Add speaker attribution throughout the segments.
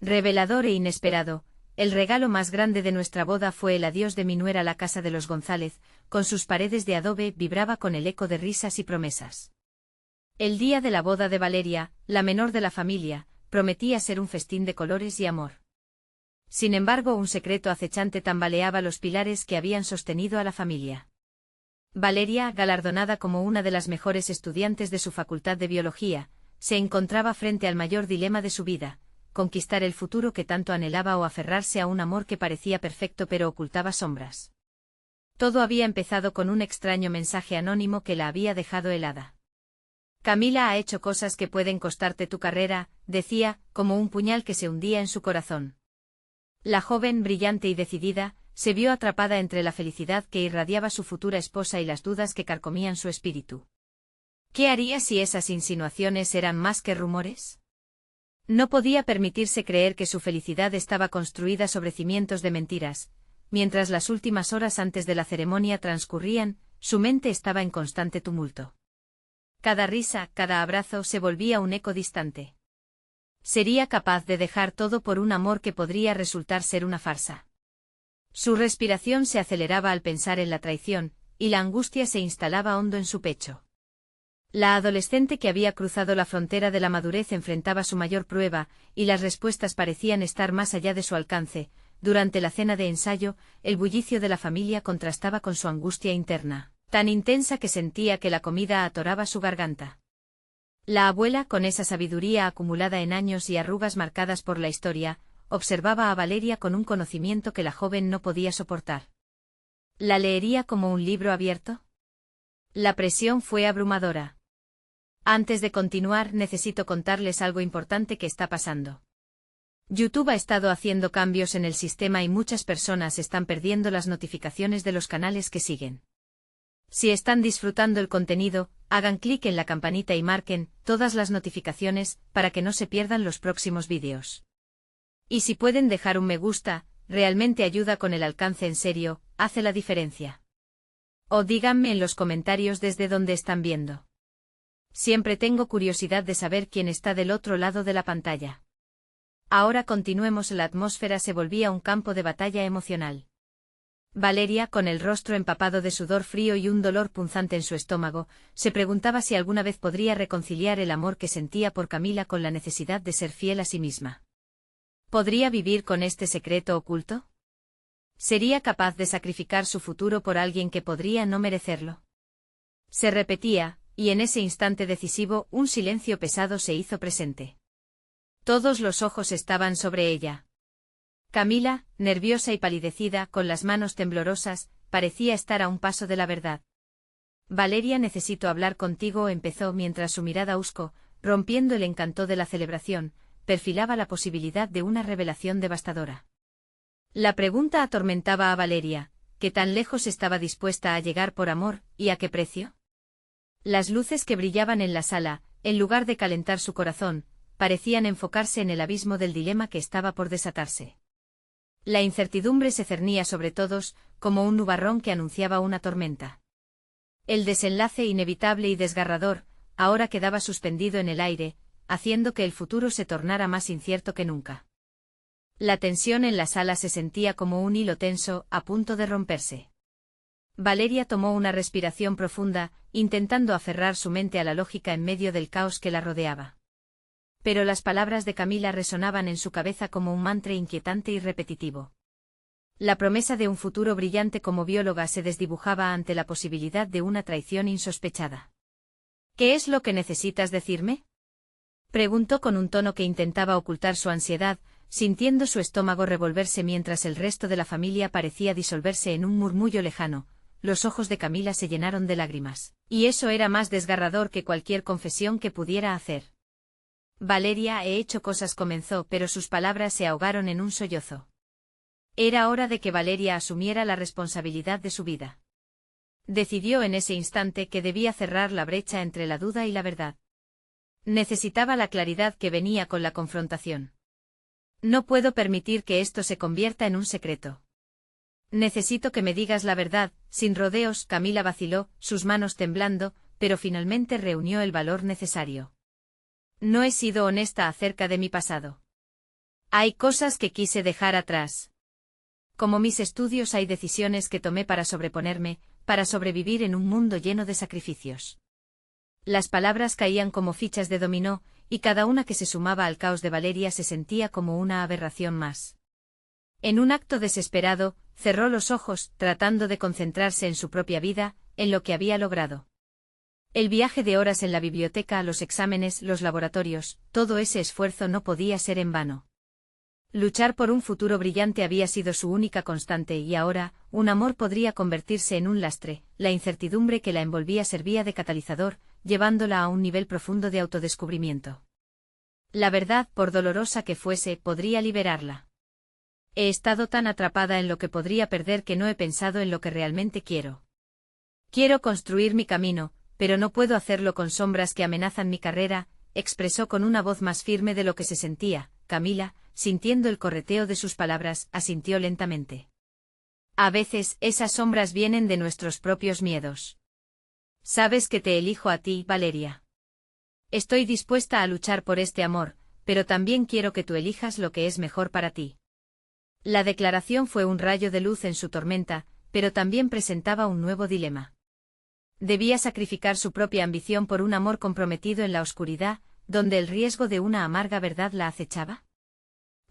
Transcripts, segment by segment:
Speaker 1: Revelador e inesperado, el regalo más grande de nuestra boda fue el adiós de mi nuera. La casa de los González, con sus paredes de adobe, vibraba con el eco de risas y promesas. El día de la boda de Valeria, la menor de la familia, prometía ser un festín de colores y amor. Sin embargo, un secreto acechante tambaleaba los pilares que habían sostenido a la familia. Valeria, galardonada como una de las mejores estudiantes de su facultad de biología, se encontraba frente al mayor dilema de su vida: conquistar el futuro que tanto anhelaba o aferrarse a un amor que parecía perfecto pero ocultaba sombras. Todo había empezado con un extraño mensaje anónimo que la había dejado helada. Camila ha hecho cosas que pueden costarte tu carrera, decía, como un puñal que se hundía en su corazón. La joven, brillante y decidida, se vio atrapada entre la felicidad que irradiaba su futura esposa y las dudas que carcomían su espíritu. ¿Qué haría si esas insinuaciones eran más que rumores? No podía permitirse creer que su felicidad estaba construida sobre cimientos de mentiras. Mientras las últimas horas antes de la ceremonia transcurrían, su mente estaba en constante tumulto. Cada risa, cada abrazo se volvía un eco distante. ¿Sería capaz de dejar todo por un amor que podría resultar ser una farsa? Su respiración se aceleraba al pensar en la traición, y la angustia se instalaba hondo en su pecho. La adolescente que había cruzado la frontera de la madurez enfrentaba su mayor prueba, y las respuestas parecían estar más allá de su alcance. Durante la cena de ensayo, el bullicio de la familia contrastaba con su angustia interna, tan intensa que sentía que la comida atoraba su garganta. La abuela, con esa sabiduría acumulada en años y arrugas marcadas por la historia, observaba a Valeria con un conocimiento que la joven no podía soportar. ¿La leería como un libro abierto? La presión fue abrumadora. Antes de continuar, necesito contarles algo importante que está pasando. YouTube ha estado haciendo cambios en el sistema y muchas personas están perdiendo las notificaciones de los canales que siguen. Si están disfrutando el contenido, hagan clic en la campanita y marquen todas las notificaciones para que no se pierdan los próximos vídeos. Y si pueden dejar un me gusta, realmente ayuda con el alcance. En serio, hace la diferencia. O díganme en los comentarios desde dónde están viendo. Siempre tengo curiosidad de saber quién está del otro lado de la pantalla. Ahora continuemos. La atmósfera se volvía un campo de batalla emocional. Valeria, con el rostro empapado de sudor frío y un dolor punzante en su estómago, se preguntaba si alguna vez podría reconciliar el amor que sentía por Camila con la necesidad de ser fiel a sí misma. ¿Podría vivir con este secreto oculto? ¿Sería capaz de sacrificar su futuro por alguien que podría no merecerlo? Se repetía, y en ese instante decisivo un silencio pesado se hizo presente. Todos los ojos estaban sobre ella. Camila, nerviosa y palidecida, con las manos temblorosas, parecía estar a un paso de la verdad. Valeria, necesito hablar contigo, empezó mientras su mirada husco, rompiendo el encanto de la celebración, perfilaba la posibilidad de una revelación devastadora. La pregunta atormentaba a Valeria: ¿qué tan lejos estaba dispuesta a llegar por amor, y a qué precio? Las luces que brillaban en la sala, en lugar de calentar su corazón, parecían enfocarse en el abismo del dilema que estaba por desatarse. La incertidumbre se cernía sobre todos, como un nubarrón que anunciaba una tormenta. El desenlace inevitable y desgarrador, ahora quedaba suspendido en el aire, haciendo que el futuro se tornara más incierto que nunca. La tensión en la sala se sentía como un hilo tenso, a punto de romperse. Valeria tomó una respiración profunda, intentando aferrar su mente a la lógica en medio del caos que la rodeaba. Pero las palabras de Camila resonaban en su cabeza como un mantra inquietante y repetitivo. La promesa de un futuro brillante como bióloga se desdibujaba ante la posibilidad de una traición insospechada. ¿Qué es lo que necesitas decirme?, preguntó con un tono que intentaba ocultar su ansiedad, sintiendo su estómago revolverse mientras el resto de la familia parecía disolverse en un murmullo lejano. Los ojos de Camila se llenaron de lágrimas, y eso era más desgarrador que cualquier confesión que pudiera hacer. Valeria, he hecho cosas, comenzó, pero sus palabras se ahogaron en un sollozo. Era hora de que Valeria asumiera la responsabilidad de su vida. Decidió en ese instante que debía cerrar la brecha entre la duda y la verdad. Necesitaba la claridad que venía con la confrontación. No puedo permitir que esto se convierta en un secreto. Necesito que me digas la verdad, sin rodeos. Camila vaciló, sus manos temblando, pero finalmente reunió el valor necesario. No he sido honesta acerca de mi pasado. Hay cosas que quise dejar atrás. Como mis estudios, hay decisiones que tomé para sobreponerme, para sobrevivir en un mundo lleno de sacrificios. Las palabras caían como fichas de dominó, y cada una que se sumaba al caos de Valeria se sentía como una aberración más. En un acto desesperado, cerró los ojos, tratando de concentrarse en su propia vida, en lo que había logrado. El viaje de horas en la biblioteca, los exámenes, los laboratorios, todo ese esfuerzo no podía ser en vano. Luchar por un futuro brillante había sido su única constante y ahora, un amor podría convertirse en un lastre. La incertidumbre que la envolvía servía de catalizador, llevándola a un nivel profundo de autodescubrimiento. La verdad, por dolorosa que fuese, podría liberarla. He estado tan atrapada en lo que podría perder que no he pensado en lo que realmente quiero. Quiero construir mi camino, pero no puedo hacerlo con sombras que amenazan mi carrera, expresó con una voz más firme de lo que se sentía. Camila, sintiendo el correteo de sus palabras, asintió lentamente. A veces, esas sombras vienen de nuestros propios miedos. Sabes que te elijo a ti, Valeria. Estoy dispuesta a luchar por este amor, pero también quiero que tú elijas lo que es mejor para ti. La declaración fue un rayo de luz en su tormenta, pero también presentaba un nuevo dilema. ¿Debía sacrificar su propia ambición por un amor comprometido en la oscuridad, donde el riesgo de una amarga verdad la acechaba?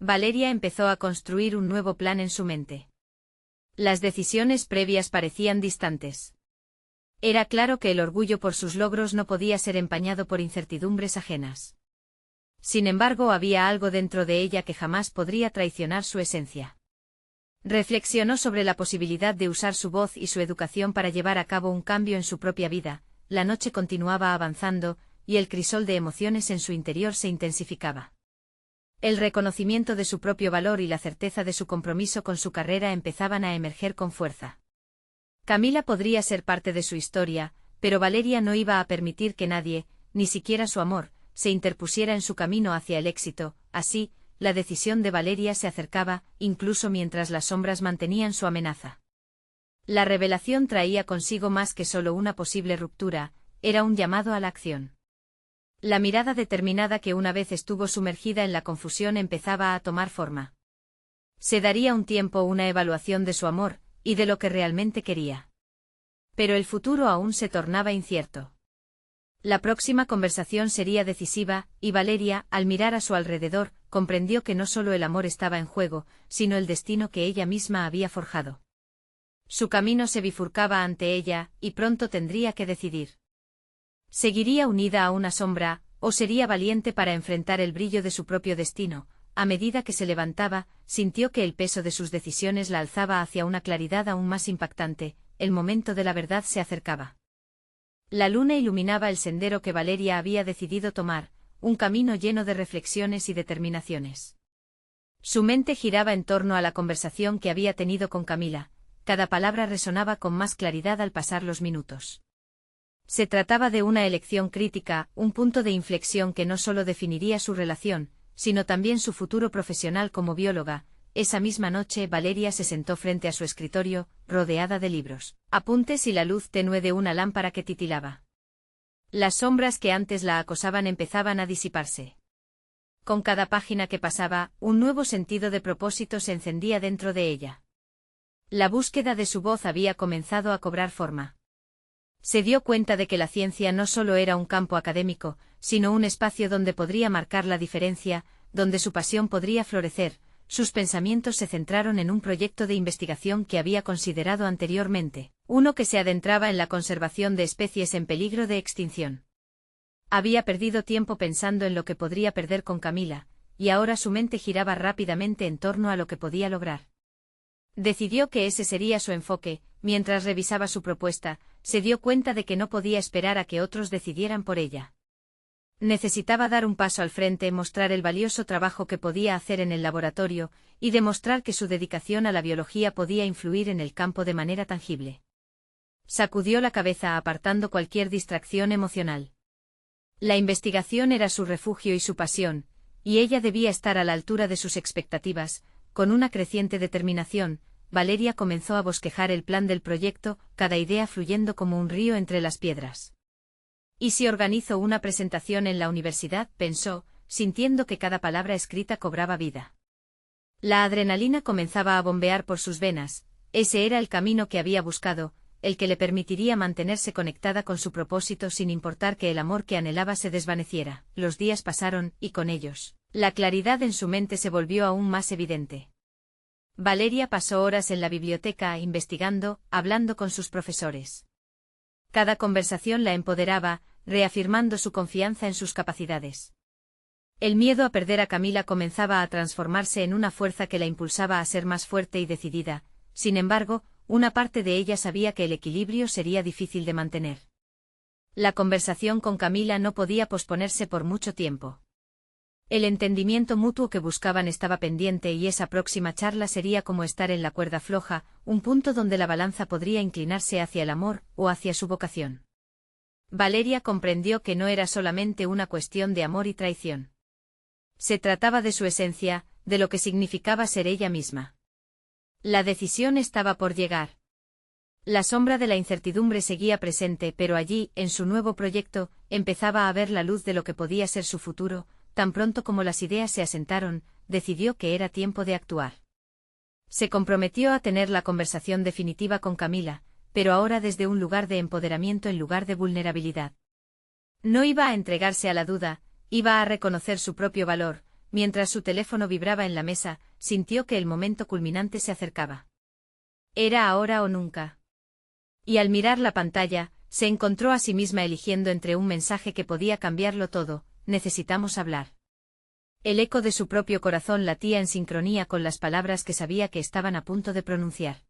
Speaker 1: Valeria empezó a construir un nuevo plan en su mente. Las decisiones previas parecían distantes. Era claro que el orgullo por sus logros no podía ser empañado por incertidumbres ajenas. Sin embargo, había algo dentro de ella que jamás podría traicionar su esencia. Reflexionó sobre la posibilidad de usar su voz y su educación para llevar a cabo un cambio en su propia vida. La noche continuaba avanzando, y el crisol de emociones en su interior se intensificaba. El reconocimiento de su propio valor y la certeza de su compromiso con su carrera empezaban a emerger con fuerza. Camila podría ser parte de su historia, pero Valeria no iba a permitir que nadie, ni siquiera su amor, se interpusiera en su camino hacia el éxito. Así, la decisión de Valeria se acercaba, incluso mientras las sombras mantenían su amenaza. La revelación traía consigo más que solo una posible ruptura, era un llamado a la acción. La mirada determinada que una vez estuvo sumergida en la confusión empezaba a tomar forma. Se daría un tiempo, una evaluación de su amor, y de lo que realmente quería. Pero el futuro aún se tornaba incierto. La próxima conversación sería decisiva, y Valeria, al mirar a su alrededor, comprendió que no solo el amor estaba en juego, sino el destino que ella misma había forjado. Su camino se bifurcaba ante ella, y pronto tendría que decidir. ¿Seguiría unida a una sombra, o sería valiente para enfrentar el brillo de su propio destino? A medida que se levantaba, sintió que el peso de sus decisiones la alzaba hacia una claridad aún más impactante. El momento de la verdad se acercaba. La luna iluminaba el sendero que Valeria había decidido tomar, un camino lleno de reflexiones y determinaciones. Su mente giraba en torno a la conversación que había tenido con Camila, cada palabra resonaba con más claridad al pasar los minutos. Se trataba de una elección crítica, un punto de inflexión que no solo definiría su relación, sino también su futuro profesional como bióloga. Esa misma noche Valeria se sentó frente a su escritorio, rodeada de libros, apuntes y la luz tenue de una lámpara que titilaba. Las sombras que antes la acosaban empezaban a disiparse. Con cada página que pasaba, un nuevo sentido de propósito se encendía dentro de ella. La búsqueda de su voz había comenzado a cobrar forma. Se dio cuenta de que la ciencia no solo era un campo académico, sino un espacio donde podría marcar la diferencia, donde su pasión podría florecer. Sus pensamientos se centraron en un proyecto de investigación que había considerado anteriormente, uno que se adentraba en la conservación de especies en peligro de extinción. Había perdido tiempo pensando en lo que podría perder con Camila, y ahora su mente giraba rápidamente en torno a lo que podía lograr. Decidió que ese sería su enfoque. Mientras revisaba su propuesta, se dio cuenta de que no podía esperar a que otros decidieran por ella. Necesitaba dar un paso al frente, mostrar el valioso trabajo que podía hacer en el laboratorio, y demostrar que su dedicación a la biología podía influir en el campo de manera tangible. Sacudió la cabeza apartando cualquier distracción emocional. La investigación era su refugio y su pasión, y ella debía estar a la altura de sus expectativas. Con una creciente determinación, Valeria comenzó a bosquejar el plan del proyecto, cada idea fluyendo como un río entre las piedras. ¿Y si organizo una presentación en la universidad?, pensó, sintiendo que cada palabra escrita cobraba vida. La adrenalina comenzaba a bombear por sus venas, ese era el camino que había buscado, el que le permitiría mantenerse conectada con su propósito sin importar que el amor que anhelaba se desvaneciera. Los días pasaron, y con ellos, la claridad en su mente se volvió aún más evidente. Valeria pasó horas en la biblioteca investigando, hablando con sus profesores. Cada conversación la empoderaba, reafirmando su confianza en sus capacidades. El miedo a perder a Camila comenzaba a transformarse en una fuerza que la impulsaba a ser más fuerte y decidida, sin embargo, una parte de ella sabía que el equilibrio sería difícil de mantener. La conversación con Camila no podía posponerse por mucho tiempo. El entendimiento mutuo que buscaban estaba pendiente y esa próxima charla sería como estar en la cuerda floja, un punto donde la balanza podría inclinarse hacia el amor o hacia su vocación. Valeria comprendió que no era solamente una cuestión de amor y traición. Se trataba de su esencia, de lo que significaba ser ella misma. La decisión estaba por llegar. La sombra de la incertidumbre seguía presente, pero allí, en su nuevo proyecto, empezaba a ver la luz de lo que podía ser su futuro. Tan pronto como las ideas se asentaron, decidió que era tiempo de actuar. Se comprometió a tener la conversación definitiva con Camila, pero ahora desde un lugar de empoderamiento en lugar de vulnerabilidad. No iba a entregarse a la duda, iba a reconocer su propio valor. Mientras su teléfono vibraba en la mesa, sintió que el momento culminante se acercaba. Era ahora o nunca. Y al mirar la pantalla, se encontró a sí misma eligiendo entre un mensaje que podía cambiarlo todo: necesitamos hablar. El eco de su propio corazón latía en sincronía con las palabras que sabía que estaban a punto de pronunciar.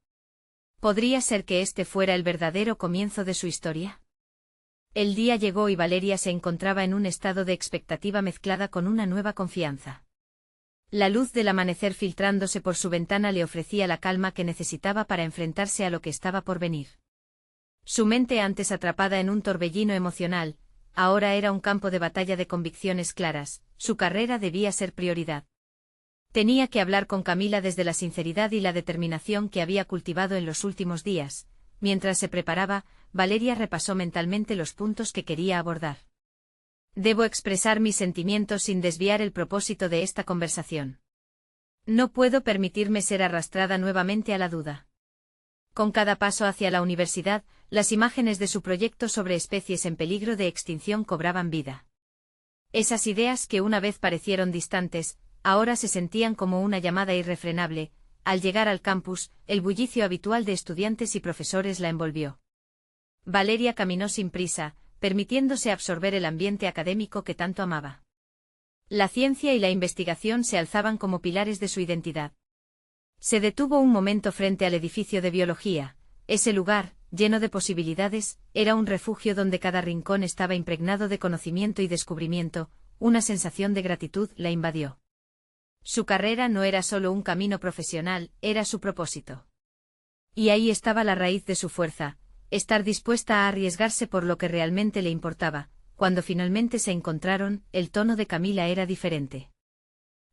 Speaker 1: ¿Podría ser que este fuera el verdadero comienzo de su historia? El día llegó y Valeria se encontraba en un estado de expectativa mezclada con una nueva confianza. La luz del amanecer filtrándose por su ventana le ofrecía la calma que necesitaba para enfrentarse a lo que estaba por venir. Su mente, antes atrapada en un torbellino emocional, ahora era un campo de batalla de convicciones claras. Su carrera debía ser prioridad. Tenía que hablar con Camila desde la sinceridad y la determinación que había cultivado en los últimos días. Mientras se preparaba, Valeria repasó mentalmente los puntos que quería abordar. Debo expresar mis sentimientos sin desviar el propósito de esta conversación. No puedo permitirme ser arrastrada nuevamente a la duda. Con cada paso hacia la universidad, las imágenes de su proyecto sobre especies en peligro de extinción cobraban vida. Esas ideas que una vez parecieron distantes, ahora se sentían como una llamada irrefrenable. Al llegar al campus, el bullicio habitual de estudiantes y profesores la envolvió. Valeria caminó sin prisa, permitiéndose absorber el ambiente académico que tanto amaba. La ciencia y la investigación se alzaban como pilares de su identidad. Se detuvo un momento frente al edificio de biología. Ese lugar, lleno de posibilidades, era un refugio donde cada rincón estaba impregnado de conocimiento y descubrimiento. Una sensación de gratitud la invadió. Su carrera no era solo un camino profesional, era su propósito. Y ahí estaba la raíz de su fuerza, estar dispuesta a arriesgarse por lo que realmente le importaba. Cuando finalmente se encontraron, el tono de Camila era diferente.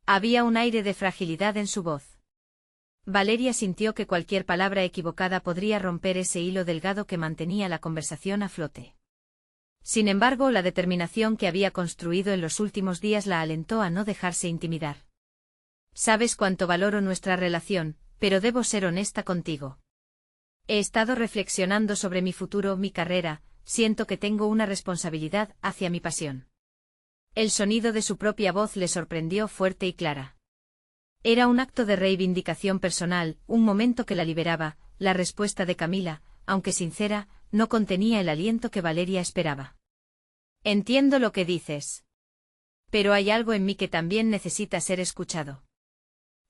Speaker 1: Había un aire de fragilidad en su voz. Valeria sintió que cualquier palabra equivocada podría romper ese hilo delgado que mantenía la conversación a flote. Sin embargo, la determinación que había construido en los últimos días la alentó a no dejarse intimidar. Sabes cuánto valoro nuestra relación, pero debo ser honesta contigo. He estado reflexionando sobre mi futuro, mi carrera, siento que tengo una responsabilidad hacia mi pasión. El sonido de su propia voz le sorprendió fuerte y clara. Era un acto de reivindicación personal, un momento que la liberaba. La respuesta de Camila, aunque sincera, no contenía el aliento que Valeria esperaba. Entiendo lo que dices. Pero hay algo en mí que también necesita ser escuchado.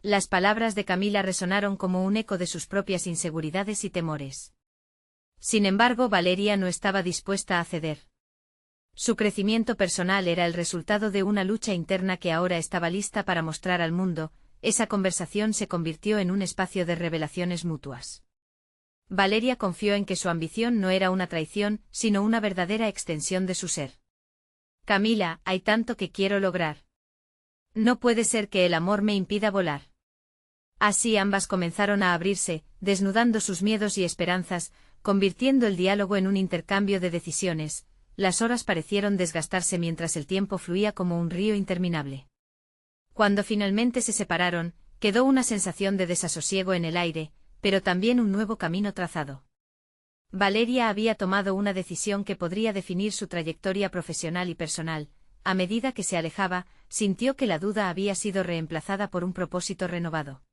Speaker 1: Las palabras de Camila resonaron como un eco de sus propias inseguridades y temores. Sin embargo, Valeria no estaba dispuesta a ceder. Su crecimiento personal era el resultado de una lucha interna que ahora estaba lista para mostrar al mundo. Esa conversación se convirtió en un espacio de revelaciones mutuas. Valeria confió en que su ambición no era una traición, sino una verdadera extensión de su ser. Camila, hay tanto que quiero lograr. No puede ser que el amor me impida volar. Así ambas comenzaron a abrirse, desnudando sus miedos y esperanzas, convirtiendo el diálogo en un intercambio de decisiones. Las horas parecieron desgastarse mientras el tiempo fluía como un río interminable. Cuando finalmente se separaron, quedó una sensación de desasosiego en el aire, pero también un nuevo camino trazado. Valeria había tomado una decisión que podría definir su trayectoria profesional y personal. A medida que se alejaba, sintió que la duda había sido reemplazada por un propósito renovado.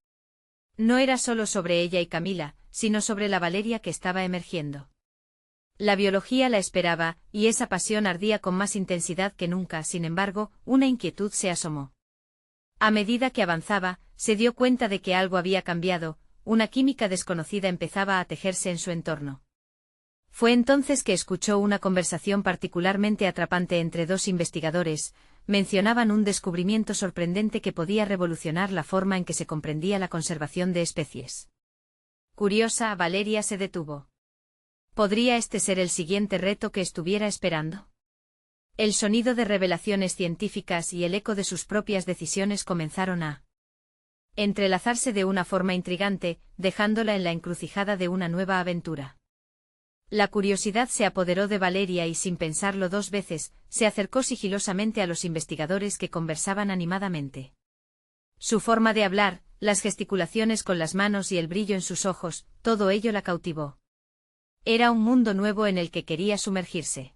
Speaker 1: No era solo sobre ella y Camila, sino sobre la Valeria que estaba emergiendo. La biología la esperaba, y esa pasión ardía con más intensidad que nunca. Sin embargo, una inquietud se asomó. A medida que avanzaba, se dio cuenta de que algo había cambiado, una química desconocida empezaba a tejerse en su entorno. Fue entonces que escuchó una conversación particularmente atrapante entre dos investigadores. Mencionaban un descubrimiento sorprendente que podía revolucionar la forma en que se comprendía la conservación de especies. Curiosa, Valeria se detuvo. ¿Podría este ser el siguiente reto que estuviera esperando? El sonido de revelaciones científicas y el eco de sus propias decisiones comenzaron a entrelazarse de una forma intrigante, dejándola en la encrucijada de una nueva aventura. La curiosidad se apoderó de Valeria y sin pensarlo dos veces, se acercó sigilosamente a los investigadores que conversaban animadamente. Su forma de hablar, las gesticulaciones con las manos y el brillo en sus ojos, todo ello la cautivó. Era un mundo nuevo en el que quería sumergirse.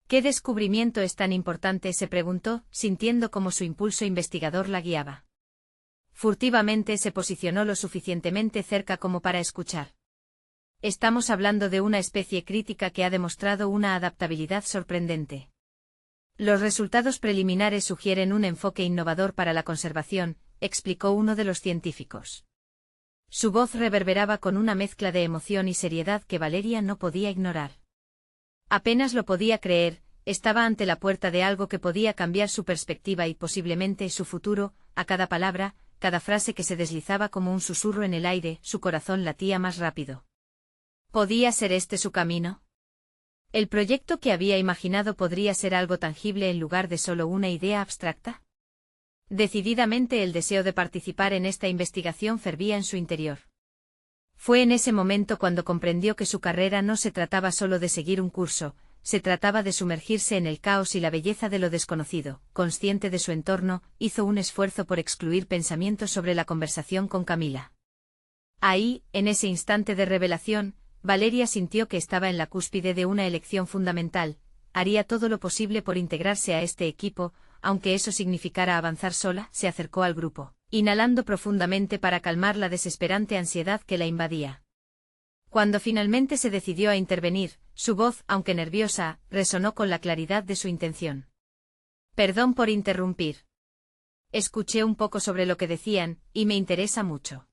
Speaker 1: ¿Qué descubrimiento es tan importante?, se preguntó, sintiendo como su impulso investigador la guiaba. Furtivamente se posicionó lo suficientemente cerca como para escuchar. Estamos hablando de una especie crítica que ha demostrado una adaptabilidad sorprendente. Los resultados preliminares sugieren un enfoque innovador para la conservación, explicó uno de los científicos. Su voz reverberaba con una mezcla de emoción y seriedad que Valeria no podía ignorar. Apenas lo podía creer, estaba ante la puerta de algo que podía cambiar su perspectiva y posiblemente su futuro. A cada palabra, cada frase que se deslizaba como un susurro en el aire, su corazón latía más rápido. ¿Podía ser este su camino? ¿El proyecto que había imaginado podría ser algo tangible en lugar de solo una idea abstracta? Decididamente el deseo de participar en esta investigación fervía en su interior. Fue en ese momento cuando comprendió que su carrera no se trataba solo de seguir un curso, se trataba de sumergirse en el caos y la belleza de lo desconocido. Consciente de su entorno, hizo un esfuerzo por excluir pensamientos sobre la conversación con Camila. Ahí, en ese instante de revelación, Valeria sintió que estaba en la cúspide de una elección fundamental. Haría todo lo posible por integrarse a este equipo, aunque eso significara avanzar sola. Se acercó al grupo, inhalando profundamente para calmar la desesperante ansiedad que la invadía. Cuando finalmente se decidió a intervenir, su voz, aunque nerviosa, resonó con la claridad de su intención. Perdón por interrumpir. Escuché un poco sobre lo que decían, y me interesa mucho.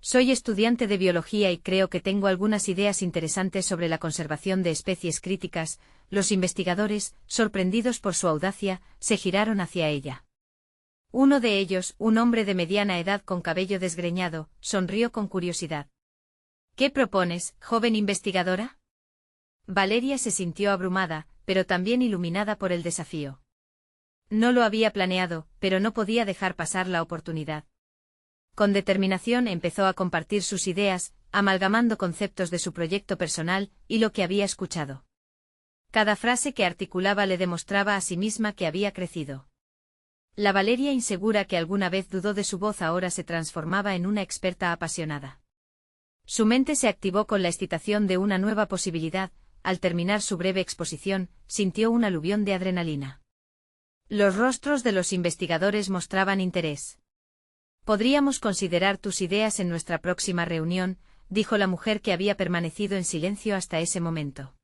Speaker 1: Soy estudiante de biología y creo que tengo algunas ideas interesantes sobre la conservación de especies críticas. Los investigadores, sorprendidos por su audacia, se giraron hacia ella. Uno de ellos, un hombre de mediana edad con cabello desgreñado, sonrió con curiosidad. ¿Qué propones, joven investigadora? Valeria se sintió abrumada, pero también iluminada por el desafío. No lo había planeado, pero no podía dejar pasar la oportunidad. Con determinación empezó a compartir sus ideas, amalgamando conceptos de su proyecto personal y lo que había escuchado. Cada frase que articulaba le demostraba a sí misma que había crecido. La Valeria insegura que alguna vez dudó de su voz ahora se transformaba en una experta apasionada. Su mente se activó con la excitación de una nueva posibilidad. Al terminar su breve exposición, sintió un aluvión de adrenalina. Los rostros de los investigadores mostraban interés. Podríamos considerar tus ideas en nuestra próxima reunión, dijo la mujer que había permanecido en silencio hasta ese momento.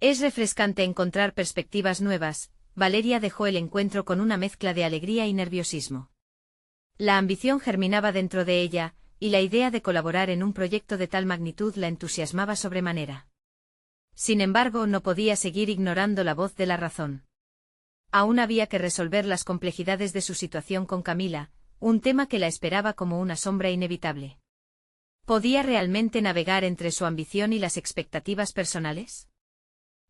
Speaker 1: Es refrescante encontrar perspectivas nuevas. Valeria dejó el encuentro con una mezcla de alegría y nerviosismo. La ambición germinaba dentro de ella, y la idea de colaborar en un proyecto de tal magnitud la entusiasmaba sobremanera. Sin embargo, no podía seguir ignorando la voz de la razón. Aún había que resolver las complejidades de su situación con Camila, un tema que la esperaba como una sombra inevitable. ¿Podía realmente navegar entre su ambición y las expectativas personales?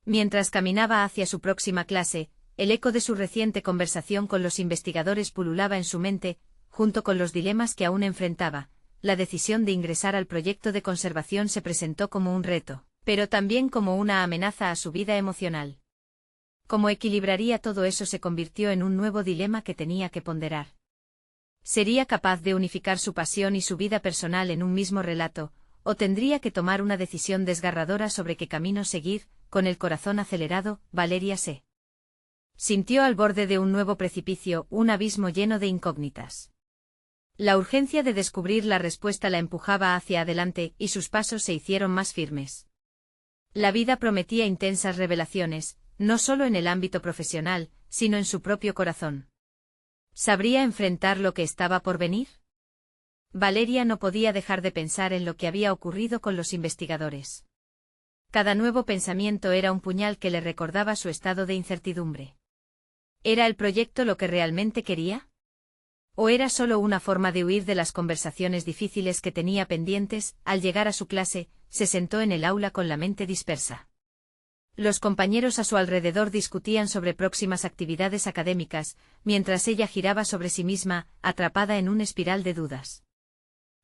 Speaker 1: Mientras caminaba hacia su próxima clase, el eco de su reciente conversación con los investigadores pululaba en su mente, junto con los dilemas que aún enfrentaba. La decisión de ingresar al proyecto de conservación se presentó como un reto, pero también como una amenaza a su vida emocional. Cómo equilibraría todo eso se convirtió en un nuevo dilema que tenía que ponderar. ¿Sería capaz de unificar su pasión y su vida personal en un mismo relato, o tendría que tomar una decisión desgarradora sobre qué camino seguir? Con el corazón acelerado, Valeria se sintió al borde de un nuevo precipicio, un abismo lleno de incógnitas. La urgencia de descubrir la respuesta la empujaba hacia adelante, y sus pasos se hicieron más firmes. La vida prometía intensas revelaciones, no solo en el ámbito profesional, sino en su propio corazón. ¿Sabría enfrentar lo que estaba por venir? Valeria no podía dejar de pensar en lo que había ocurrido con los investigadores. Cada nuevo pensamiento era un puñal que le recordaba su estado de incertidumbre. ¿Era el proyecto lo que realmente quería? ¿O era solo una forma de huir de las conversaciones difíciles que tenía pendientes? Al llegar a su clase, se sentó en el aula con la mente dispersa. Los compañeros a su alrededor discutían sobre próximas actividades académicas, mientras ella giraba sobre sí misma, atrapada en una espiral de dudas.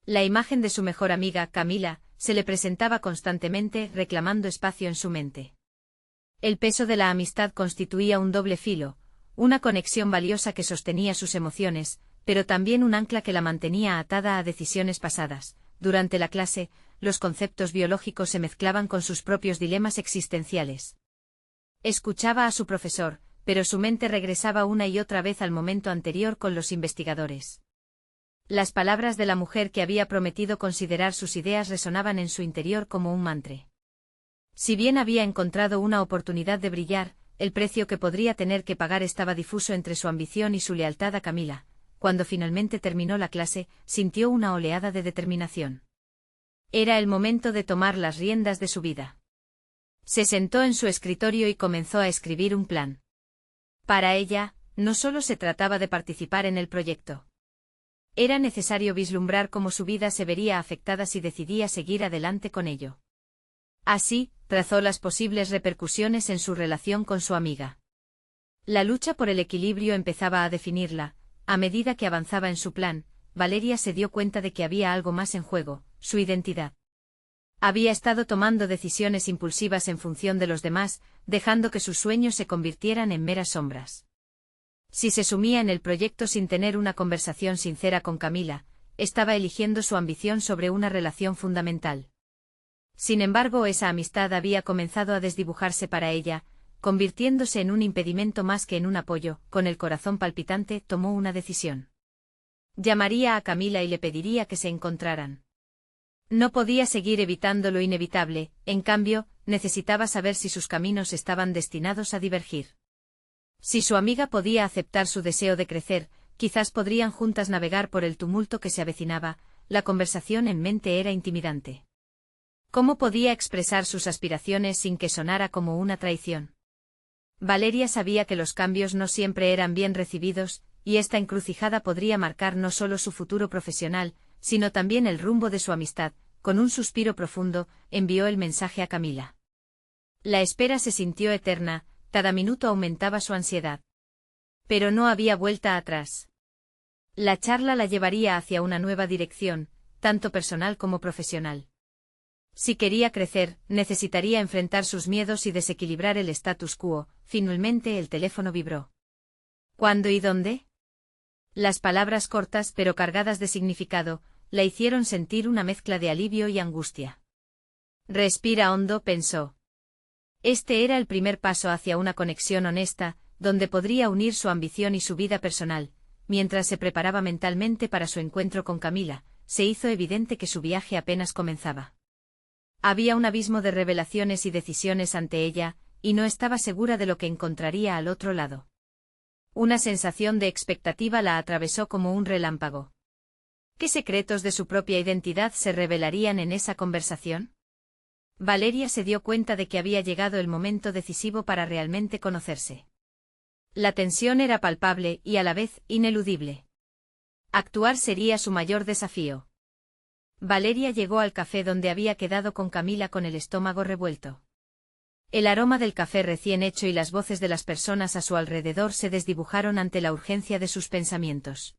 Speaker 1: La imagen de su mejor amiga, Camila, se le presentaba constantemente, reclamando espacio en su mente. El peso de la amistad constituía un doble filo, una conexión valiosa que sostenía sus emociones, pero también un ancla que la mantenía atada a decisiones pasadas. Durante la clase, los conceptos biológicos se mezclaban con sus propios dilemas existenciales. Escuchaba a su profesor, pero su mente regresaba una y otra vez al momento anterior con los investigadores. Las palabras de la mujer que había prometido considerar sus ideas resonaban en su interior como un mantra. Si bien había encontrado una oportunidad de brillar, el precio que podría tener que pagar estaba difuso entre su ambición y su lealtad a Camila. Cuando finalmente terminó la clase, sintió una oleada de determinación. Era el momento de tomar las riendas de su vida. Se sentó en su escritorio y comenzó a escribir un plan. Para ella, no solo se trataba de participar en el proyecto. Era necesario vislumbrar cómo su vida se vería afectada si decidía seguir adelante con ello. Así, trazó las posibles repercusiones en su relación con su amiga. La lucha por el equilibrio empezaba a definirla. A medida que avanzaba en su plan, Valeria se dio cuenta de que había algo más en juego, su identidad. Había estado tomando decisiones impulsivas en función de los demás, dejando que sus sueños se convirtieran en meras sombras. Si se sumía en el proyecto sin tener una conversación sincera con Camila, estaba eligiendo su ambición sobre una relación fundamental. Sin embargo, esa amistad había comenzado a desdibujarse para ella, convirtiéndose en un impedimento más que en un apoyo. Con el corazón palpitante, tomó una decisión. Llamaría a Camila y le pediría que se encontraran. No podía seguir evitando lo inevitable, en cambio, necesitaba saber si sus caminos estaban destinados a divergir. Si su amiga podía aceptar su deseo de crecer, quizás podrían juntas navegar por el tumulto que se avecinaba. La conversación en mente era intimidante. ¿Cómo podía expresar sus aspiraciones sin que sonara como una traición? Valeria sabía que los cambios no siempre eran bien recibidos, y esta encrucijada podría marcar no solo su futuro profesional, sino también el rumbo de su amistad. Con un suspiro profundo, envió el mensaje a Camila. La espera se sintió eterna, cada minuto aumentaba su ansiedad. Pero no había vuelta atrás. La charla la llevaría hacia una nueva dirección, tanto personal como profesional. Si quería crecer, necesitaría enfrentar sus miedos y desequilibrar el status quo. Finalmente el teléfono vibró. ¿Cuándo y dónde? Las palabras cortas pero cargadas de significado, la hicieron sentir una mezcla de alivio y angustia. Respira hondo, pensó. Este era el primer paso hacia una conexión honesta, donde podría unir su ambición y su vida personal. Mientras se preparaba mentalmente para su encuentro con Camila, se hizo evidente que su viaje apenas comenzaba. Había un abismo de revelaciones y decisiones ante ella, y no estaba segura de lo que encontraría al otro lado. Una sensación de expectativa la atravesó como un relámpago. ¿Qué secretos de su propia identidad se revelarían en esa conversación? Valeria se dio cuenta de que había llegado el momento decisivo para realmente conocerse. La tensión era palpable y a la vez ineludible. Actuar sería su mayor desafío. Valeria llegó al café donde había quedado con Camila con el estómago revuelto. El aroma del café recién hecho y las voces de las personas a su alrededor se desdibujaron ante la urgencia de sus pensamientos.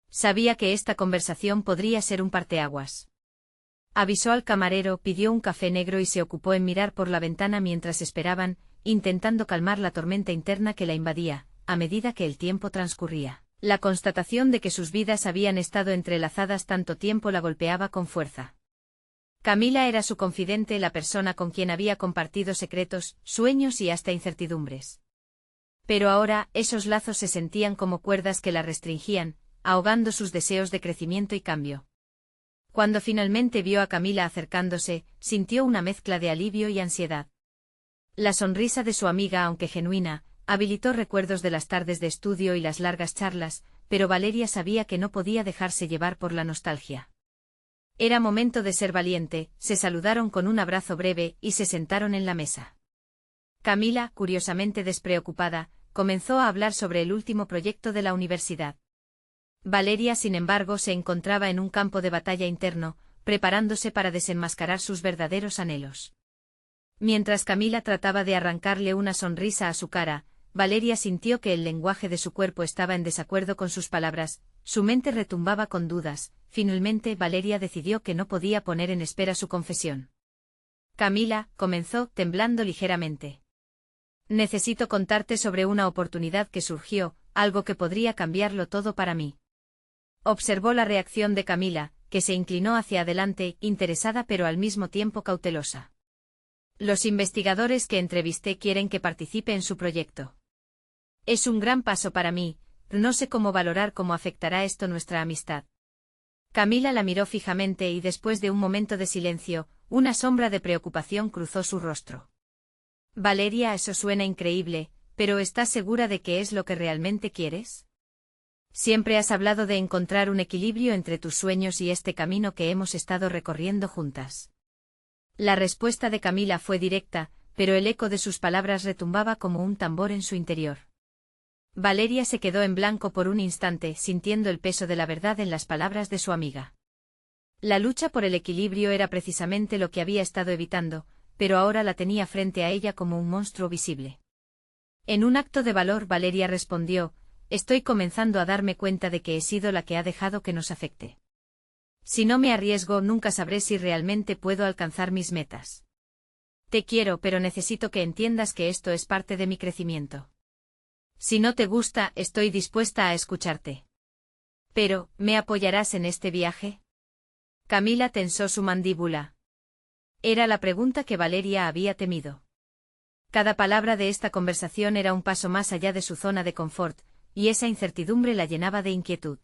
Speaker 1: Sabía que esta conversación podría ser un parteaguas. Avisó al camarero, pidió un café negro y se ocupó en mirar por la ventana mientras esperaban, intentando calmar la tormenta interna que la invadía, a medida que el tiempo transcurría. La constatación de que sus vidas habían estado entrelazadas tanto tiempo la golpeaba con fuerza. Camila era su confidente, la persona con quien había compartido secretos, sueños y hasta incertidumbres. Pero ahora, esos lazos se sentían como cuerdas que la restringían, ahogando sus deseos de crecimiento y cambio. Cuando finalmente vio a Camila acercándose, sintió una mezcla de alivio y ansiedad. La sonrisa de su amiga, aunque genuina, habilitó recuerdos de las tardes de estudio y las largas charlas, pero Valeria sabía que no podía dejarse llevar por la nostalgia. Era momento de ser valiente, se saludaron con un abrazo breve y se sentaron en la mesa. Camila, curiosamente despreocupada, comenzó a hablar sobre el último proyecto de la universidad. Valeria, sin embargo, se encontraba en un campo de batalla interno, preparándose para desenmascarar sus verdaderos anhelos. Mientras Camila trataba de arrancarle una sonrisa a su cara, Valeria sintió que el lenguaje de su cuerpo estaba en desacuerdo con sus palabras, su mente retumbaba con dudas. Finalmente Valeria decidió que no podía poner en espera su confesión. Camila, comenzó, temblando ligeramente. Necesito contarte sobre una oportunidad que surgió, algo que podría cambiarlo todo para mí. Observó la reacción de Camila, que se inclinó hacia adelante, interesada pero al mismo tiempo cautelosa. Los investigadores que entrevisté quieren que participe en su proyecto. Es un gran paso para mí, no sé cómo valorar cómo afectará esto nuestra amistad. Camila la miró fijamente y después de un momento de silencio, una sombra de preocupación cruzó su rostro. Valeria, eso suena increíble, pero ¿estás segura de que es lo que realmente quieres? Siempre has hablado de encontrar un equilibrio entre tus sueños y este camino que hemos estado recorriendo juntas. La respuesta de Camila fue directa, pero el eco de sus palabras retumbaba como un tambor en su interior. Valeria se quedó en blanco por un instante, sintiendo el peso de la verdad en las palabras de su amiga. La lucha por el equilibrio era precisamente lo que había estado evitando, pero ahora la tenía frente a ella como un monstruo visible. En un acto de valor, Valeria respondió: estoy comenzando a darme cuenta de que he sido la que ha dejado que nos afecte. Si no me arriesgo, nunca sabré si realmente puedo alcanzar mis metas. Te quiero, pero necesito que entiendas que esto es parte de mi crecimiento. Si no te gusta, estoy dispuesta a escucharte. Pero, ¿me apoyarás en este viaje? Camila tensó su mandíbula. Era la pregunta que Valeria había temido. Cada palabra de esta conversación era un paso más allá de su zona de confort, y esa incertidumbre la llenaba de inquietud.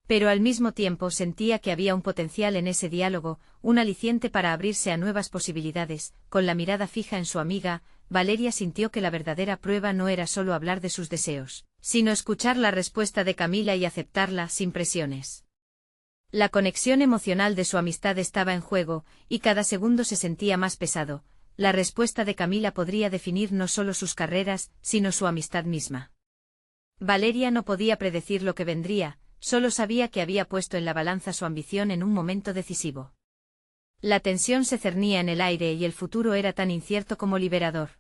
Speaker 1: Pero al mismo tiempo sentía que había un potencial en ese diálogo, un aliciente para abrirse a nuevas posibilidades. Con la mirada fija en su amiga, Valeria sintió que la verdadera prueba no era solo hablar de sus deseos, sino escuchar la respuesta de Camila y aceptarla sin presiones. La conexión emocional de su amistad estaba en juego, y cada segundo se sentía más pesado. La respuesta de Camila podría definir no solo sus carreras, sino su amistad misma. Valeria no podía predecir lo que vendría, solo sabía que había puesto en la balanza su ambición en un momento decisivo. La tensión se cernía en el aire y el futuro era tan incierto como liberador.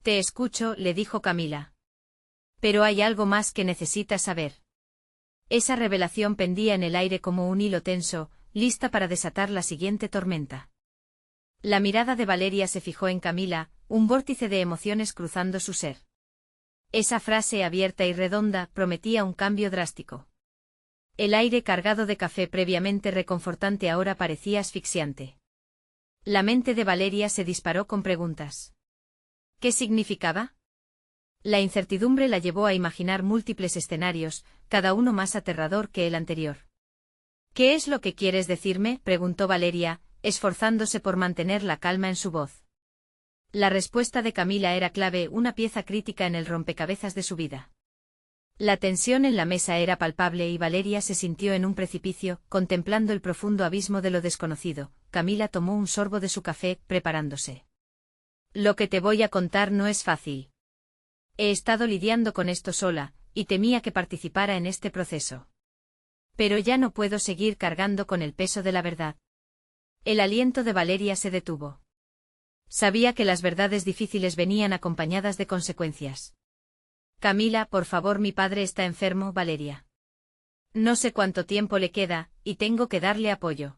Speaker 1: Te escucho, le dijo Camila. Pero hay algo más que necesitas saber. Esa revelación pendía en el aire como un hilo tenso, lista para desatar la siguiente tormenta. La mirada de Valeria se fijó en Camila, un vórtice de emociones cruzando su ser. Esa frase abierta y redonda prometía un cambio drástico. El aire cargado de café previamente reconfortante ahora parecía asfixiante. La mente de Valeria se disparó con preguntas. ¿Qué significaba? La incertidumbre la llevó a imaginar múltiples escenarios, cada uno más aterrador que el anterior. ¿Qué es lo que quieres decirme?, preguntó Valeria, esforzándose por mantener la calma en su voz. La respuesta de Camila era clave, una pieza crítica en el rompecabezas de su vida. La tensión en la mesa era palpable y Valeria se sintió en un precipicio, contemplando el profundo abismo de lo desconocido. Camila tomó un sorbo de su café, preparándose. Lo que te voy a contar no es fácil. He estado lidiando con esto sola, y temía que participara en este proceso. Pero ya no puedo seguir cargando con el peso de la verdad. El aliento de Valeria se detuvo. Sabía que las verdades difíciles venían acompañadas de consecuencias. Camila, por favor, mi padre está enfermo, Valeria. No sé cuánto tiempo le queda, y tengo que darle apoyo.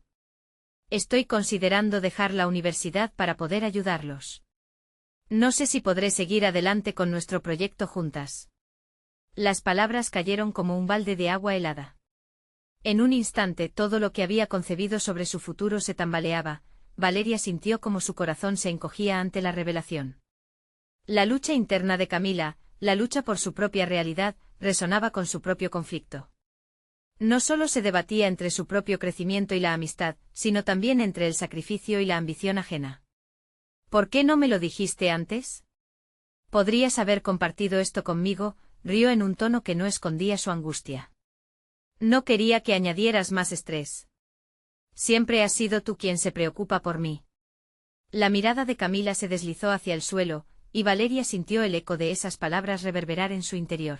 Speaker 1: Estoy considerando dejar la universidad para poder ayudarlos. No sé si podré seguir adelante con nuestro proyecto juntas. Las palabras cayeron como un balde de agua helada. En un instante todo lo que había concebido sobre su futuro se tambaleaba. Valeria sintió como su corazón se encogía ante la revelación. La lucha interna de Camila, la lucha por su propia realidad, resonaba con su propio conflicto. No solo se debatía entre su propio crecimiento y la amistad, sino también entre el sacrificio y la ambición ajena. ¿Por qué no me lo dijiste antes? Podrías haber compartido esto conmigo, rió en un tono que no escondía su angustia. No quería que añadieras más estrés. Siempre has sido tú quien se preocupa por mí. La mirada de Camila se deslizó hacia el suelo, y Valeria sintió el eco de esas palabras reverberar en su interior.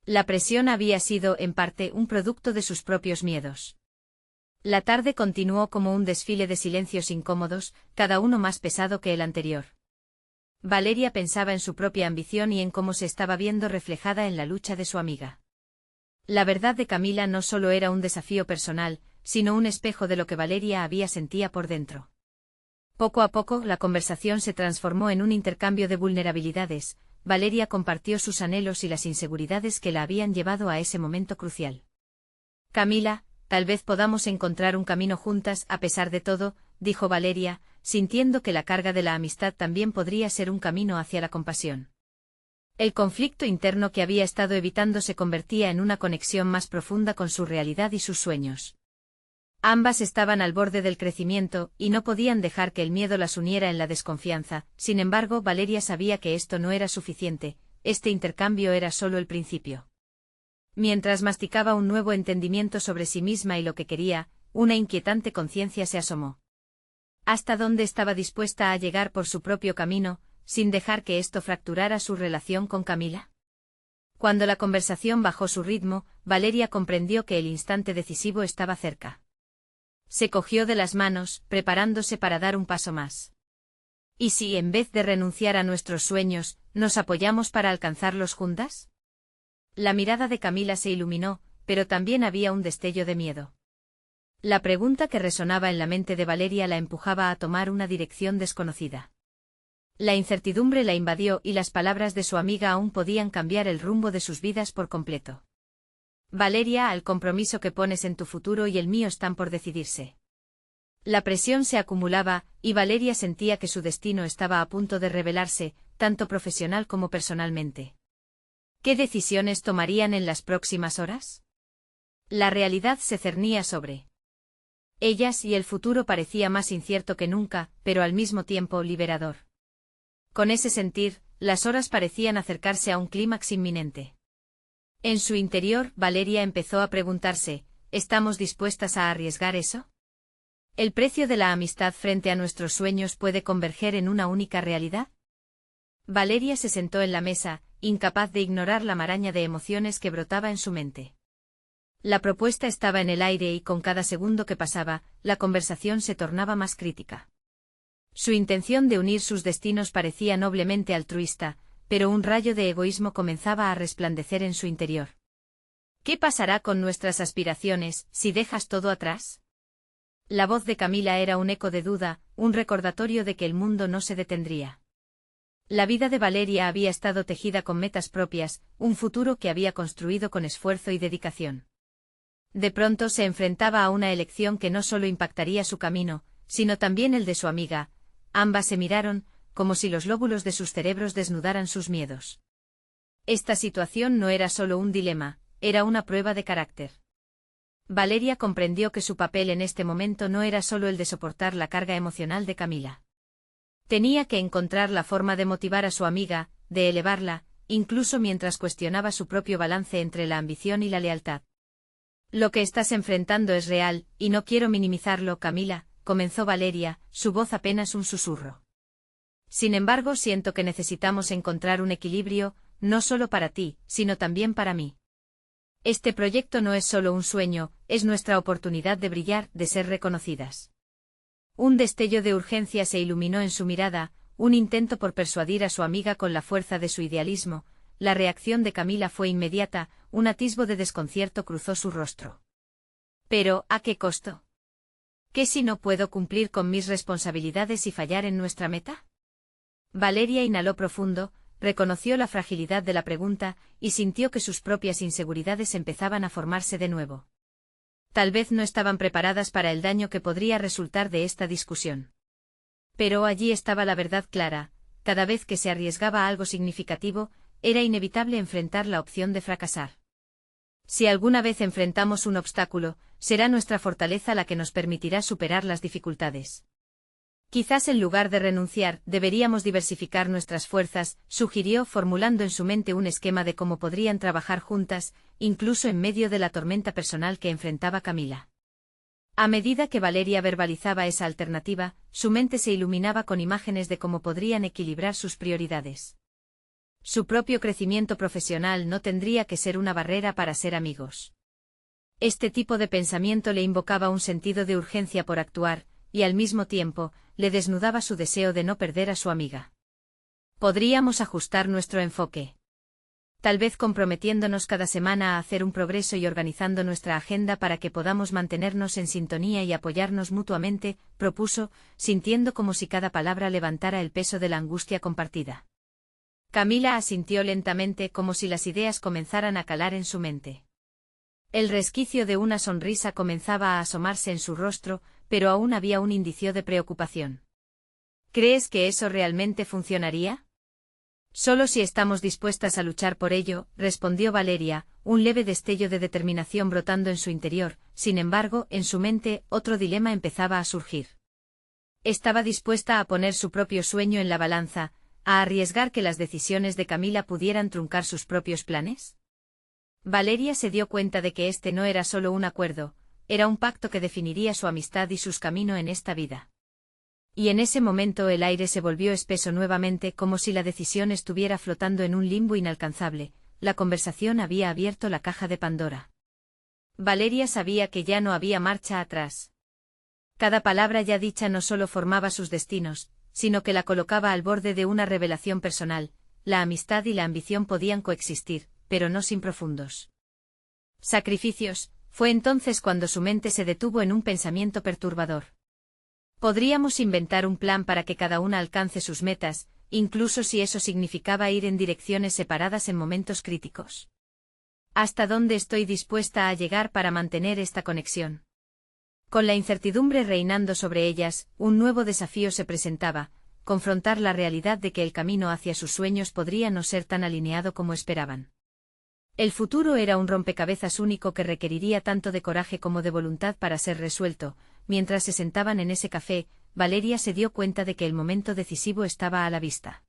Speaker 1: La presión había sido, en parte, un producto de sus propios miedos. La tarde continuó como un desfile de silencios incómodos, cada uno más pesado que el anterior. Valeria pensaba en su propia ambición y en cómo se estaba viendo reflejada en la lucha de su amiga. La verdad de Camila no solo era un desafío personal, sino un espejo de lo que Valeria sentía por dentro. Poco a poco la conversación se transformó en un intercambio de vulnerabilidades. Valeria compartió sus anhelos y las inseguridades que la habían llevado a ese momento crucial. Camila, tal vez podamos encontrar un camino juntas a pesar de todo, dijo Valeria, sintiendo que la carga de la amistad también podría ser un camino hacia la compasión. El conflicto interno que había estado evitando se convertía en una conexión más profunda con su realidad y sus sueños. Ambas estaban al borde del crecimiento, y no podían dejar que el miedo las uniera en la desconfianza. Sin embargo, Valeria sabía que esto no era suficiente, este intercambio era solo el principio. Mientras masticaba un nuevo entendimiento sobre sí misma y lo que quería, una inquietante conciencia se asomó. ¿Hasta dónde estaba dispuesta a llegar por su propio camino, sin dejar que esto fracturara su relación con Camila? Cuando la conversación bajó su ritmo, Valeria comprendió que el instante decisivo estaba cerca. Se cogió de las manos, preparándose para dar un paso más. ¿Y si, en vez de renunciar a nuestros sueños, nos apoyamos para alcanzarlos juntas? La mirada de Camila se iluminó, pero también había un destello de miedo. La pregunta que resonaba en la mente de Valeria la empujaba a tomar una dirección desconocida. La incertidumbre la invadió y las palabras de su amiga aún podían cambiar el rumbo de sus vidas por completo. Valeria, el compromiso que pones en tu futuro y el mío están por decidirse. La presión se acumulaba, y Valeria sentía que su destino estaba a punto de revelarse, tanto profesional como personalmente. ¿Qué decisiones tomarían en las próximas horas? La realidad se cernía sobre ellas y el futuro parecía más incierto que nunca, pero al mismo tiempo liberador. Con ese sentir, las horas parecían acercarse a un clímax inminente. En su interior, Valeria empezó a preguntarse, ¿estamos dispuestas a arriesgar eso? ¿El precio de la amistad frente a nuestros sueños puede converger en una única realidad? Valeria se sentó en la mesa, incapaz de ignorar la maraña de emociones que brotaba en su mente. La propuesta estaba en el aire y con cada segundo que pasaba, la conversación se tornaba más crítica. Su intención de unir sus destinos parecía noblemente altruista, pero un rayo de egoísmo comenzaba a resplandecer en su interior. ¿Qué pasará con nuestras aspiraciones, si dejas todo atrás? La voz de Camila era un eco de duda, un recordatorio de que el mundo no se detendría. La vida de Valeria había estado tejida con metas propias, un futuro que había construido con esfuerzo y dedicación. De pronto se enfrentaba a una elección que no solo impactaría su camino, sino también el de su amiga. Ambas se miraron, como si los lóbulos de sus cerebros desnudaran sus miedos. Esta situación no era solo un dilema, era una prueba de carácter. Valeria comprendió que su papel en este momento no era solo el de soportar la carga emocional de Camila. Tenía que encontrar la forma de motivar a su amiga, de elevarla, incluso mientras cuestionaba su propio balance entre la ambición y la lealtad. Lo que estás enfrentando es real, y no quiero minimizarlo, Camila, comenzó Valeria, su voz apenas un susurro. Sin embargo, siento que necesitamos encontrar un equilibrio, no solo para ti, sino también para mí. Este proyecto no es solo un sueño, es nuestra oportunidad de brillar, de ser reconocidas. Un destello de urgencia se iluminó en su mirada, un intento por persuadir a su amiga con la fuerza de su idealismo. La reacción de Camila fue inmediata, un atisbo de desconcierto cruzó su rostro. Pero, ¿a qué costo? ¿Qué si no puedo cumplir con mis responsabilidades y fallar en nuestra meta? Valeria inhaló profundo, reconoció la fragilidad de la pregunta y sintió que sus propias inseguridades empezaban a formarse de nuevo. Tal vez no estaban preparadas para el daño que podría resultar de esta discusión. Pero allí estaba la verdad clara: cada vez que se arriesgaba a algo significativo, era inevitable enfrentar la opción de fracasar. Si alguna vez enfrentamos un obstáculo, será nuestra fortaleza la que nos permitirá superar las dificultades. Quizás en lugar de renunciar, deberíamos diversificar nuestras fuerzas, sugirió, formulando en su mente un esquema de cómo podrían trabajar juntas, incluso en medio de la tormenta personal que enfrentaba Camila. A medida que Valeria verbalizaba esa alternativa, su mente se iluminaba con imágenes de cómo podrían equilibrar sus prioridades. Su propio crecimiento profesional no tendría que ser una barrera para ser amigos. Este tipo de pensamiento le invocaba un sentido de urgencia por actuar, y al mismo tiempo, le desnudaba su deseo de no perder a su amiga. Podríamos ajustar nuestro enfoque. Tal vez comprometiéndonos cada semana a hacer un progreso y organizando nuestra agenda para que podamos mantenernos en sintonía y apoyarnos mutuamente, propuso, sintiendo como si cada palabra levantara el peso de la angustia compartida. Camila asintió lentamente, como si las ideas comenzaran a calar en su mente. El resquicio de una sonrisa comenzaba a asomarse en su rostro, pero aún había un indicio de preocupación. ¿Crees que eso realmente funcionaría? Solo si estamos dispuestas a luchar por ello, respondió Valeria, un leve destello de determinación brotando en su interior. Sin embargo, en su mente, otro dilema empezaba a surgir. ¿Estaba dispuesta a poner su propio sueño en la balanza, a arriesgar que las decisiones de Camila pudieran truncar sus propios planes? Valeria se dio cuenta de que este no era solo un acuerdo, era un pacto que definiría su amistad y sus caminos en esta vida. Y en ese momento el aire se volvió espeso nuevamente, como si la decisión estuviera flotando en un limbo inalcanzable. La conversación había abierto la caja de Pandora. Valeria sabía que ya no había marcha atrás. Cada palabra ya dicha no solo formaba sus destinos, sino que la colocaba al borde de una revelación personal. La amistad y la ambición podían coexistir, pero no sin profundos sacrificios. Fue entonces cuando su mente se detuvo en un pensamiento perturbador. Podríamos inventar un plan para que cada una alcance sus metas, incluso si eso significaba ir en direcciones separadas en momentos críticos. ¿Hasta dónde estoy dispuesta a llegar para mantener esta conexión? Con la incertidumbre reinando sobre ellas, un nuevo desafío se presentaba: confrontar la realidad de que el camino hacia sus sueños podría no ser tan alineado como esperaban. El futuro era un rompecabezas único que requeriría tanto de coraje como de voluntad para ser resuelto. Mientras se sentaban en ese café, Valeria se dio cuenta de que el momento decisivo estaba a la vista.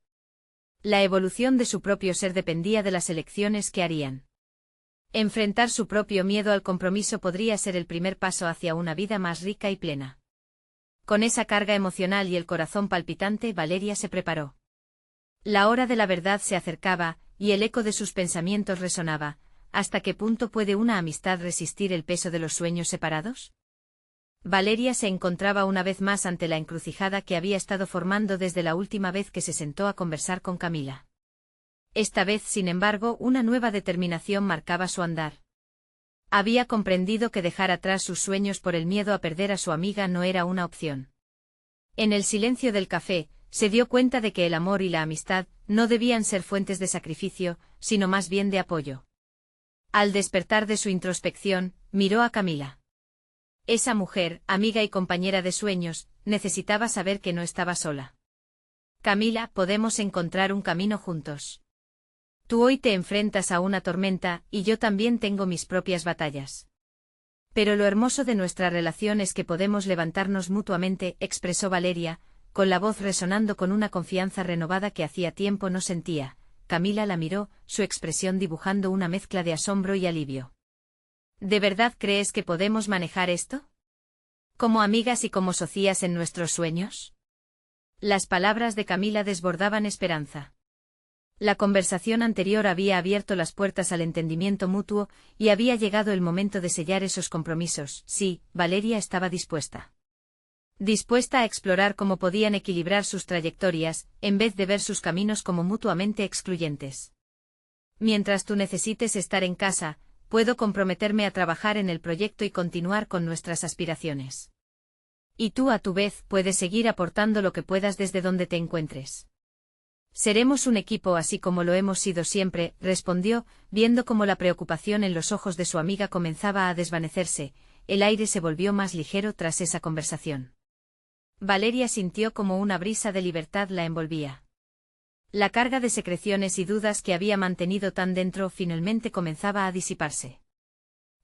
Speaker 1: La evolución de su propio ser dependía de las elecciones que harían. Enfrentar su propio miedo al compromiso podría ser el primer paso hacia una vida más rica y plena. Con esa carga emocional y el corazón palpitante, Valeria se preparó. La hora de la verdad se acercaba, y el eco de sus pensamientos resonaba. ¿Hasta qué punto puede una amistad resistir el peso de los sueños separados? Valeria se encontraba una vez más ante la encrucijada que había estado formando desde la última vez que se sentó a conversar con Camila. Esta vez, sin embargo, una nueva determinación marcaba su andar. Había comprendido que dejar atrás sus sueños por el miedo a perder a su amiga no era una opción. En el silencio del café, se dio cuenta de que el amor y la amistad no debían ser fuentes de sacrificio, sino más bien de apoyo. Al despertar de su introspección, miró a Camila. Esa mujer, amiga y compañera de sueños, necesitaba saber que no estaba sola. Camila, podemos encontrar un camino juntos. Tú hoy te enfrentas a una tormenta, y yo también tengo mis propias batallas. Pero lo hermoso de nuestra relación es que podemos levantarnos mutuamente, expresó Valeria, con la voz resonando con una confianza renovada que hacía tiempo no sentía. Camila la miró, su expresión dibujando una mezcla de asombro y alivio. ¿De verdad crees que podemos manejar esto? ¿Como amigas y como socias en nuestros sueños? Las palabras de Camila desbordaban esperanza. La conversación anterior había abierto las puertas al entendimiento mutuo, y había llegado el momento de sellar esos compromisos. Sí, Valeria estaba dispuesta. Dispuesta a explorar cómo podían equilibrar sus trayectorias, en vez de ver sus caminos como mutuamente excluyentes. Mientras tú necesites estar en casa, puedo comprometerme a trabajar en el proyecto y continuar con nuestras aspiraciones. Y tú a tu vez puedes seguir aportando lo que puedas desde donde te encuentres. Seremos un equipo así como lo hemos sido siempre, respondió, viendo cómo la preocupación en los ojos de su amiga comenzaba a desvanecerse. El aire se volvió más ligero tras esa conversación. Valeria sintió como una brisa de libertad la envolvía. La carga de secreciones y dudas que había mantenido tan dentro finalmente comenzaba a disiparse.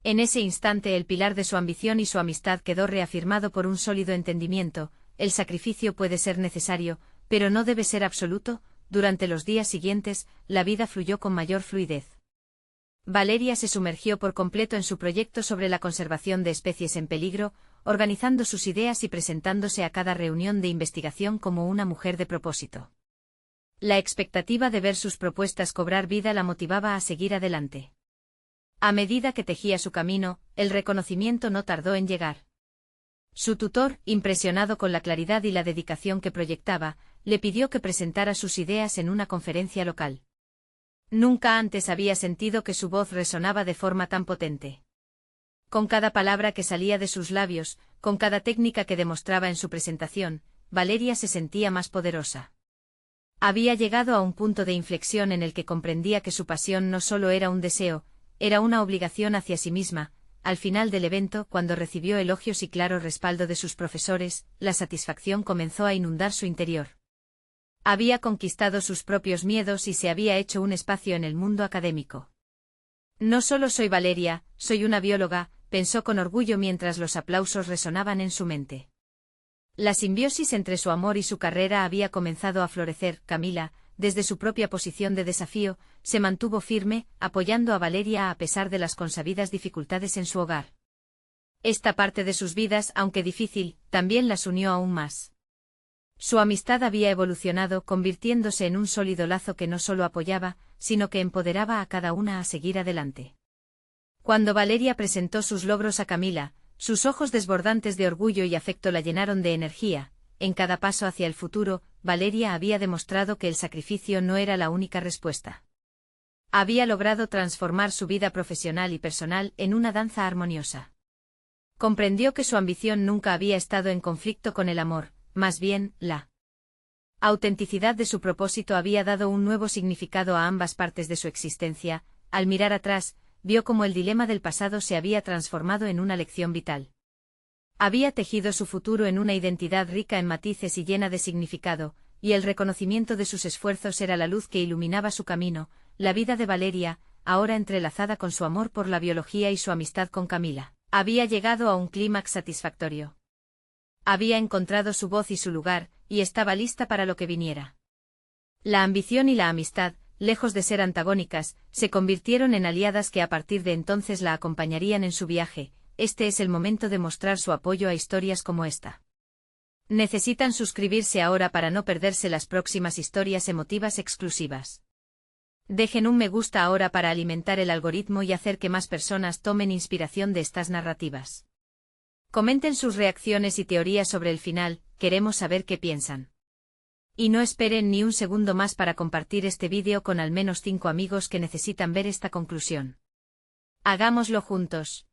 Speaker 1: En ese instante el pilar de su ambición y su amistad quedó reafirmado por un sólido entendimiento. El sacrificio puede ser necesario, pero no debe ser absoluto. Durante los días siguientes, la vida fluyó con mayor fluidez. Valeria se sumergió por completo en su proyecto sobre la conservación de especies en peligro, organizando sus ideas y presentándose a cada reunión de investigación como una mujer de propósito. La expectativa de ver sus propuestas cobrar vida la motivaba a seguir adelante. A medida que tejía su camino, el reconocimiento no tardó en llegar. Su tutor, impresionado con la claridad y la dedicación que proyectaba, le pidió que presentara sus ideas en una conferencia local. Nunca antes había sentido que su voz resonaba de forma tan potente. Con cada palabra que salía de sus labios, con cada técnica que demostraba en su presentación, Valeria se sentía más poderosa. Había llegado a un punto de inflexión en el que comprendía que su pasión no solo era un deseo, era una obligación hacia sí misma. Al final del evento, cuando recibió elogios y claro respaldo de sus profesores, la satisfacción comenzó a inundar su interior. Había conquistado sus propios miedos y se había hecho un espacio en el mundo académico. No solo soy Valeria, soy una bióloga, pensó con orgullo mientras los aplausos resonaban en su mente. La simbiosis entre su amor y su carrera había comenzado a florecer. Camila, desde su propia posición de desafío, se mantuvo firme, apoyando a Valeria a pesar de las consabidas dificultades en su hogar. Esta parte de sus vidas, aunque difícil, también las unió aún más. Su amistad había evolucionado, convirtiéndose en un sólido lazo que no solo apoyaba, sino que empoderaba a cada una a seguir adelante. Cuando Valeria presentó sus logros a Camila, sus ojos desbordantes de orgullo y afecto la llenaron de energía. En cada paso hacia el futuro, Valeria había demostrado que el sacrificio no era la única respuesta. Había logrado transformar su vida profesional y personal en una danza armoniosa. Comprendió que su ambición nunca había estado en conflicto con el amor, más bien, la autenticidad de su propósito había dado un nuevo significado a ambas partes de su existencia. Al mirar atrás, vio cómo el dilema del pasado se había transformado en una lección vital. Había tejido su futuro en una identidad rica en matices y llena de significado, y el reconocimiento de sus esfuerzos era la luz que iluminaba su camino. La vida de Valeria, ahora entrelazada con su amor por la biología y su amistad con Camila, había llegado a un clímax satisfactorio. Había encontrado su voz y su lugar, y estaba lista para lo que viniera. La ambición y la amistad, lejos de ser antagónicas, se convirtieron en aliadas que a partir de entonces la acompañarían en su viaje. Este es el momento de mostrar su apoyo a historias como esta. Necesitan suscribirse ahora para no perderse las próximas historias emotivas exclusivas. Dejen un me gusta ahora para alimentar el algoritmo y hacer que más personas tomen inspiración de estas narrativas. Comenten sus reacciones y teorías sobre el final, queremos saber qué piensan. Y no esperen ni un segundo más para compartir este vídeo con al menos 5 amigos que necesitan ver esta conclusión. Hagámoslo juntos.